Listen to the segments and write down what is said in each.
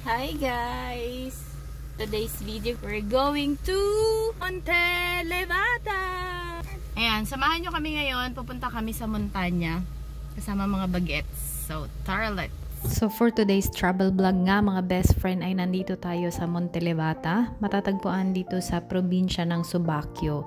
Hi guys! Today's video, we're going to Monte Levata! Ayan, samahan nyo kami ngayon. Pupunta kami sa montanya kasama mga bagets. So, tara let's! So for today's travel vlog nga mga best friend ay nandito tayo sa Monte Levata. Matatagpuan dito sa probinsya ng Subiaco.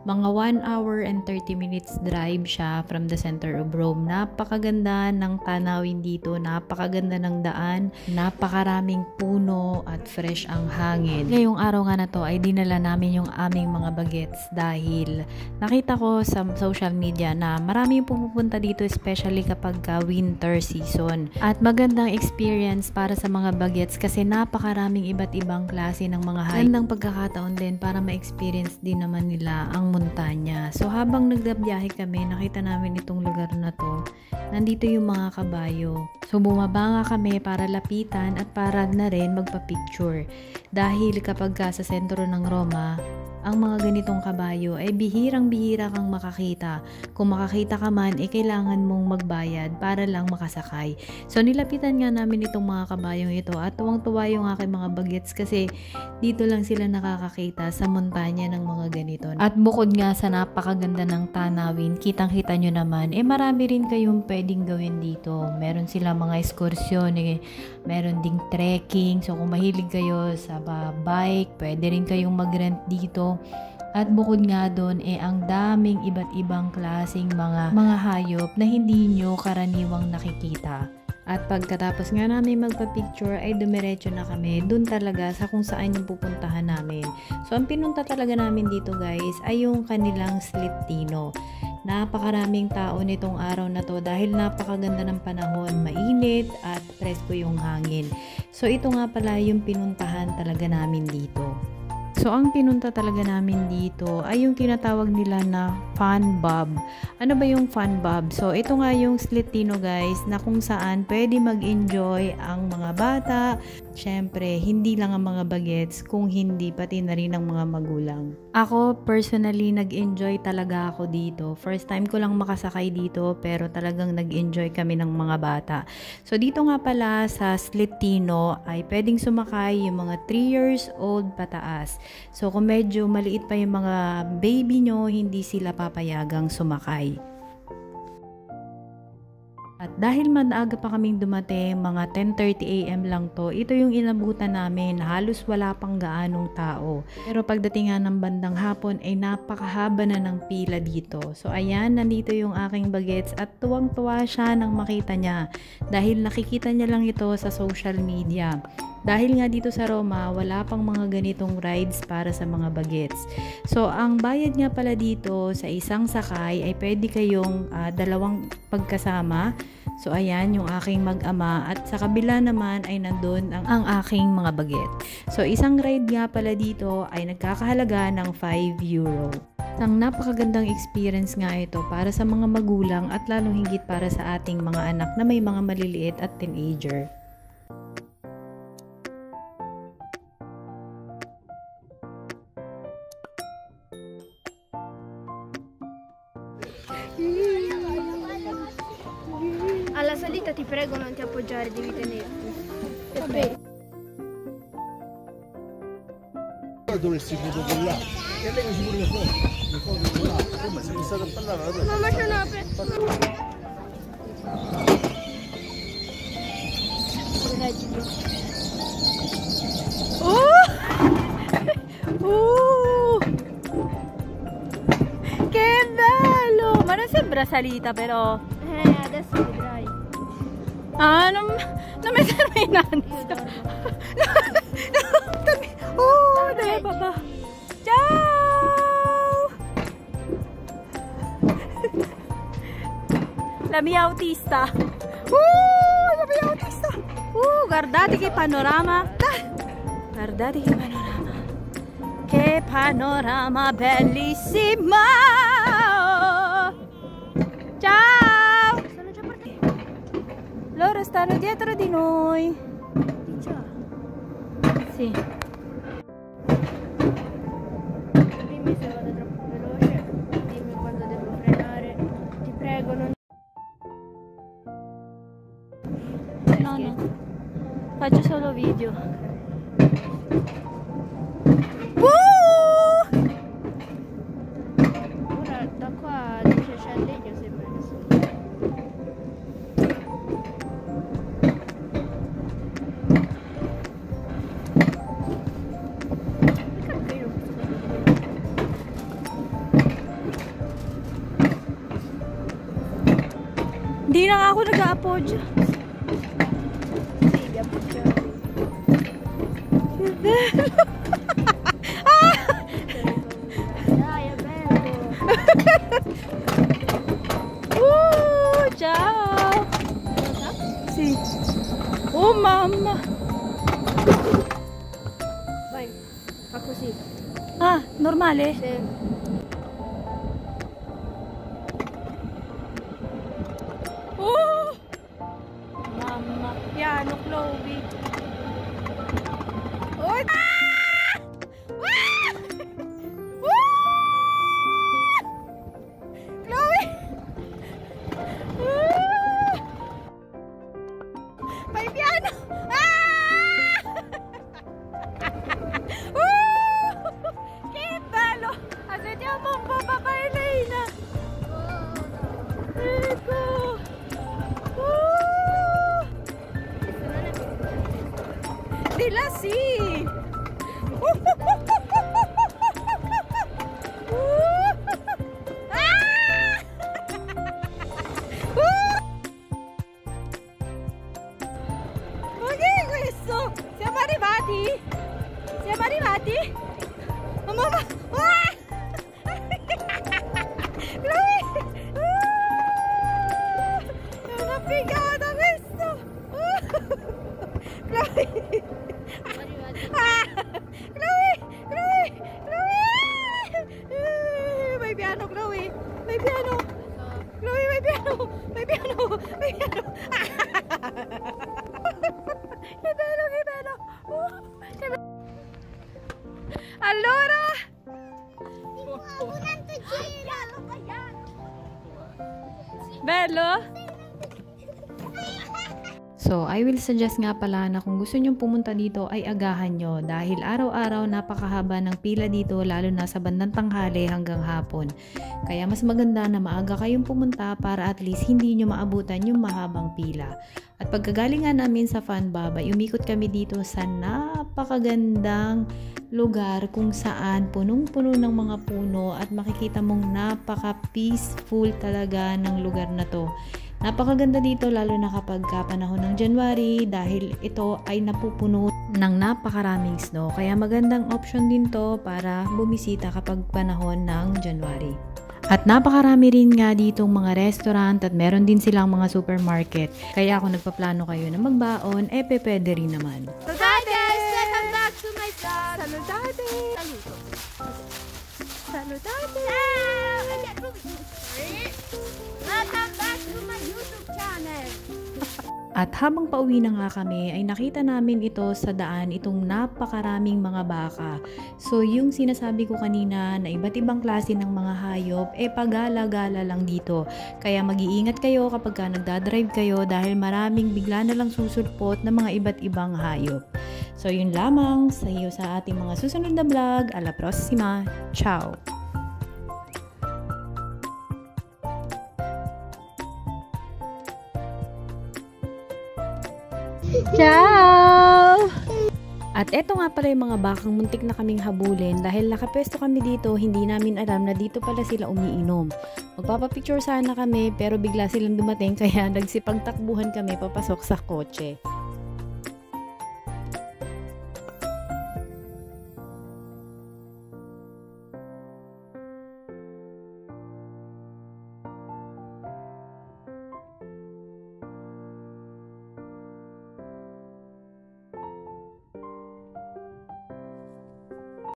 Mga 1 hour and 30 minutes drive siya from the center of Rome. Napakaganda ng tanawin dito, napakaganda ng daan, napakaraming puno at fresh ang hangin. Ngayong araw nga na to ay dinala namin yung aming mga bagets dahil nakita ko sa social media na marami yung pumupunta dito especially kapag winter season. At magandang experience para sa mga bagets kasi napakaraming iba't ibang klase ng mga hike. Magandang pagkakataon din para ma-experience din naman nila ang montanya. So habang nagdabiyahe kami, nakita namin itong lugar na to. Nandito yung mga kabayo. So bumaba nga kami para lapitan at para na rin magpa-picture. Dahil kapag sa sentro ng Roma, ang mga ganitong kabayo ay bihirang-bihira kang makakita. Kung makakita ka man, kailangan mong magbayad para lang makasakay. So nilapitan nga namin itong mga kabayong ito at tuwang-tuwa yung aking mga bagets kasi dito lang sila nakakakita sa montanya ng mga ganito. At bukod nga sa napakaganda ng tanawin, kitang-kita nyo naman, marami rin kayong pwedeng gawin dito. Meron sila mga ekskursyon, meron ding trekking. So kung mahilig kayo sa bike, pwede rin kayong mag-rent dito. At bukod nga doon, ang daming iba't ibang klaseng mga hayop na hindi nyo karaniwang nakikita. At pagkatapos nga namin magpa-picture ay dumiretso na kami dun talaga sa kung saan yung pupuntahan namin. So ang pinunta talaga namin dito guys ay yung kanilang Slittino. Napakaraming tao nitong araw na to dahil napakaganda ng panahon, mainit at presko yung hangin. So ito nga pala yung pinuntahan talaga namin dito. So, ang pinunta talaga namin dito ay yung tinatawag nila na Fun Bob. Ano ba yung Fun Bob? So, ito nga yung Slittino guys na kung saan pwede mag-enjoy ang mga bata. Siyempre, hindi lang ang mga bagets kung hindi pati na rin ang mga magulang. Ako, personally, nag-enjoy talaga ako dito. First time ko lang makasakay dito pero talagang nag-enjoy kami ng mga bata. So, dito nga pala sa Slittino ay pwedeng sumakay yung mga 3 years old pataas. So, kung medyo maliit pa yung mga baby nyo, hindi sila papayagang sumakay. At dahil maaga pa kaming dumating, mga 10:30 AM lang to, ito yung inabutan namin, halos wala pang gaanong tao. Pero pagdating nga ng bandang hapon ay napakahaba na ng pila dito. So ayan, nandito yung aking bagets at tuwang-tuwa siya nang makita niya. Dahil nakikita niya lang ito sa social media. Dahil nga dito sa Roma, wala pang mga ganitong rides para sa mga bagets. So, ang bayad nga pala dito sa isang sakay ay pwede kayong dalawang pagkasama. So, ayan yung aking mag-ama at sa kabila naman ay nandun ang aking mga baget. So, isang ride nga pala dito ay nagkakahalaga ng 5 euro. Ang napakagandang experience nga ito para sa mga magulang at lalong higit para sa ating mga anak na may mga maliliit at teenager. Alla salita ti prego non ti appoggiare, devi tenerti. Okay. Dovresti proprio collare. E lei non si vuole fuori. Ma se mi state a parlare, Mamma c'è una Che bello! Ma non sembra salita però. adesso vedrai. Non mi serve in ansia. Dai papà. Ciao! La mia autista. La mia autista. Guardate che panorama. Guardate che panorama. Che panorama bellissima. Ciao! Sono già partiti. Loro stanno dietro di noi. Sì. Dimmi se vado troppo veloce, dimmi quando devo frenare. Ti prego, non... No, no. Faccio solo video. Ora da qua dice c'è il legno sembra che sia. Perché io non posso fare? Hindi na nga ako nag-a-apodya. Sì, vi appoggiamo. Dai, è bello. Ciao! Sì. Oh mamma! Vai, fa così. Ah, normale? Sì. Oh! Mamma, piano Chloe. Oh! Ah! Ah! Chloe! Ah! May piano! Ah! Che bello! Aspettiamo un po', papà Elena! Ecco! Di là sì! Ma che è questo? Siamo arrivati? Siamo arrivati? Oh, mamma! Ah! Chloe! È una figata questo! Chloe! Ah! Chloe! Chloe! Chloe! Vai piano, Chloe! Vai piano! Chloe, vai piano! Vai piano! Vai piano! Ah! Che bello, che bello! Che bello! Allora! Bello? So, I will suggest nga pala na kung gusto nyong pumunta dito ay agahan nyo dahil araw-araw napakahaba ng pila dito lalo na sa bandang tanghali hanggang hapon. Kaya mas maganda na maaga kayong pumunta para at least hindi nyo maabutan yung mahabang pila. At pagkagaling nga namin sa Fun Baba, umikot kami dito sa napakagandang lugar kung saan punong-puno ng mga puno at makikita mong napaka-peaceful talaga ng lugar na to. Napakaganda dito lalo na kapag panahon ng January dahil ito ay napupuno ng napakaraming snow. Kaya magandang option din to para bumisita kapag panahon ng January. At napakarami rin nga ditong mga restaurant at meron din silang mga supermarket. Kaya kung nagpaplano kayo na magbaon, pwede rin naman. Hi guys, welcome back to my vlog. Salutate! Saluto. Salutate! Welcome back to my YouTube channel. At habang pauwi na nga kami, ay nakita namin ito sa daan, itong napakaraming mga baka. So yung sinasabi ko kanina na iba't ibang klase ng mga hayop, pagala-gala lang dito. Kaya mag-iingat kayo kapag ka nagdadrive kayo dahil maraming bigla na lang susulpot ng mga iba't ibang hayop. So yun lamang sa iyo sa ating mga susunod na vlog. A la próxima. Ciao! Ciao! At eto nga pala yung mga bakang muntik na kaming habulin dahil nakapwesto kami dito, hindi namin alam na dito pala sila umiinom. Magpapapicture sana kami pero bigla silang dumating kaya nagsipagtakbuhan kami papasok sa kotse.